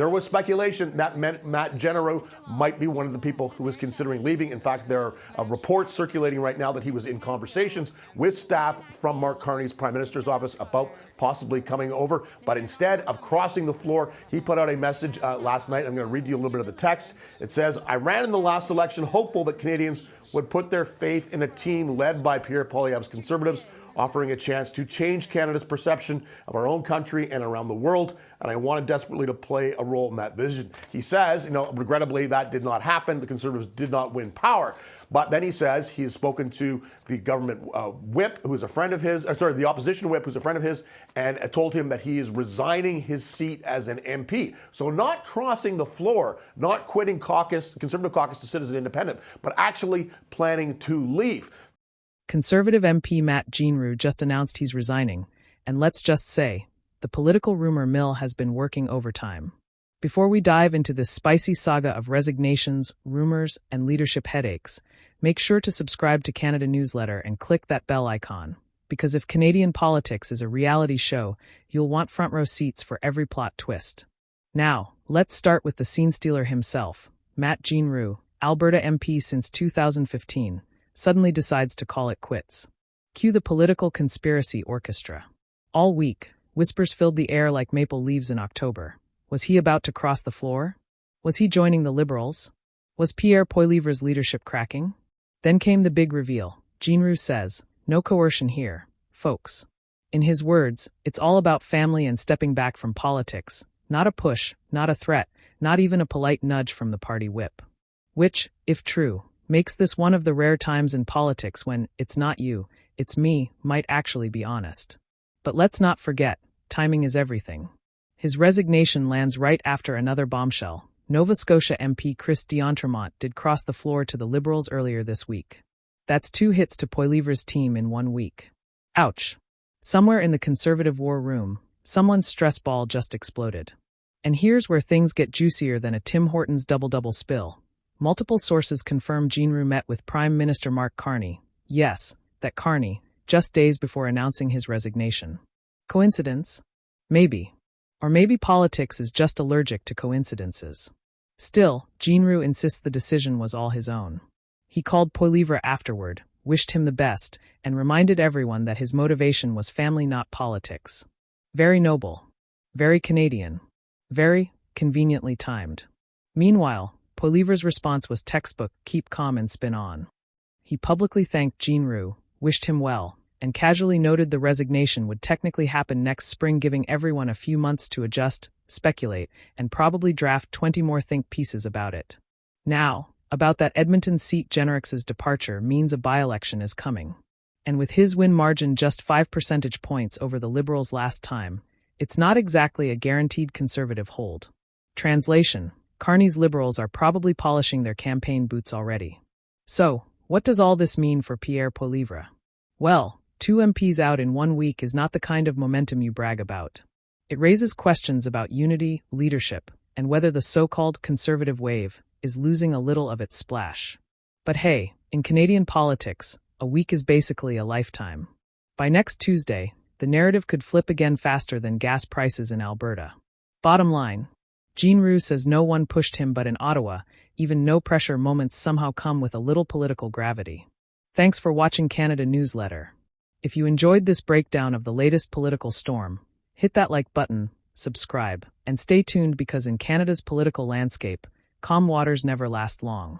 There was speculation that Matt Jeneroux might be one of the people who was considering leaving. In fact, there are reports circulating right now that he was in conversations with staff from Mark Carney's Prime Minister's office about possibly coming over. But instead of crossing the floor, he put out a message last night. I'm going to read you a little bit of the text. It says, "I ran in the last election hopeful that Canadians would put their faith in a team led by Pierre Poilievre's Conservatives, offering a chance to change Canada's perception of our own country and around the world. And I wanted desperately to play a role in that vision." He says, regrettably, that did not happen. The Conservatives did not win power. But then he says he has spoken to the government whip, who is a friend of his, the opposition whip, who's a friend of his, and told him that he is resigning his seat as an MP. So not crossing the floor, not quitting Conservative caucus to sit as an independent, but actually planning to leave. Conservative MP Matt Jeneroux just announced he's resigning, and let's just say, the political rumor mill has been working overtime. Before we dive into this spicy saga of resignations, rumors, and leadership headaches, make sure to subscribe to Canada Newsletter and click that bell icon, because if Canadian politics is a reality show, you'll want front row seats for every plot twist. Now, let's start with the scene stealer himself, Matt Jeneroux, Alberta MP since 2015. Suddenly decides to call it quits. Cue the political conspiracy orchestra. All week, whispers filled the air like maple leaves in October. Was he about to cross the floor? Was he joining the Liberals? Was Pierre Poilievre's leadership cracking? Then came the big reveal. Jeneroux says, "No coercion here, folks." In his words, it's all about family and stepping back from politics. Not a push, not a threat, not even a polite nudge from the party whip. Which, if true, makes this one of the rare times in politics when "it's not you, it's me" might actually be honest. But let's not forget, timing is everything. His resignation lands right after another bombshell. Nova Scotia MP Chris D'Entremont did cross the floor to the Liberals earlier this week. That's 2 hits to Poilievre's team in 1 week. Ouch. Somewhere in the Conservative war room, someone's stress ball just exploded. And here's where things get juicier than a Tim Hortons double-double spill. Multiple sources confirm Jeneroux met with Prime Minister Mark Carney. Yes, that Carney, just days before announcing his resignation. Coincidence? Maybe. Or maybe politics is just allergic to coincidences. Still, Jeneroux insists the decision was all his own. He called Poilievre afterward, wished him the best, and reminded everyone that his motivation was family, not politics. Very noble. Very Canadian. Very conveniently timed. Meanwhile, Poilievre's response was textbook, keep calm and spin on. He publicly thanked Jeneroux, wished him well, and casually noted the resignation would technically happen next spring, giving everyone a few months to adjust, speculate, and probably draft 20 more think pieces about it. Now, about that Edmonton seat, Jeneroux's departure means a by-election is coming. And with his win margin just 5 percentage points over the Liberals last time, it's not exactly a guaranteed Conservative hold. Translation: Carney's Liberals are probably polishing their campaign boots already. So, what does all this mean for Pierre Poilievre? Well, 2 MPs out in 1 week is not the kind of momentum you brag about. It raises questions about unity, leadership, and whether the so-called Conservative wave is losing a little of its splash. But hey, in Canadian politics, a week is basically a lifetime. By next Tuesday, the narrative could flip again faster than gas prices in Alberta. Bottom line, Jeneroux says no one pushed him, but in Ottawa, even no-pressure moments somehow come with a little political gravity. Thanks for watching Canada Newsletter. If you enjoyed this breakdown of the latest political storm, hit that like button, subscribe, and stay tuned because in Canada's political landscape, calm waters never last long.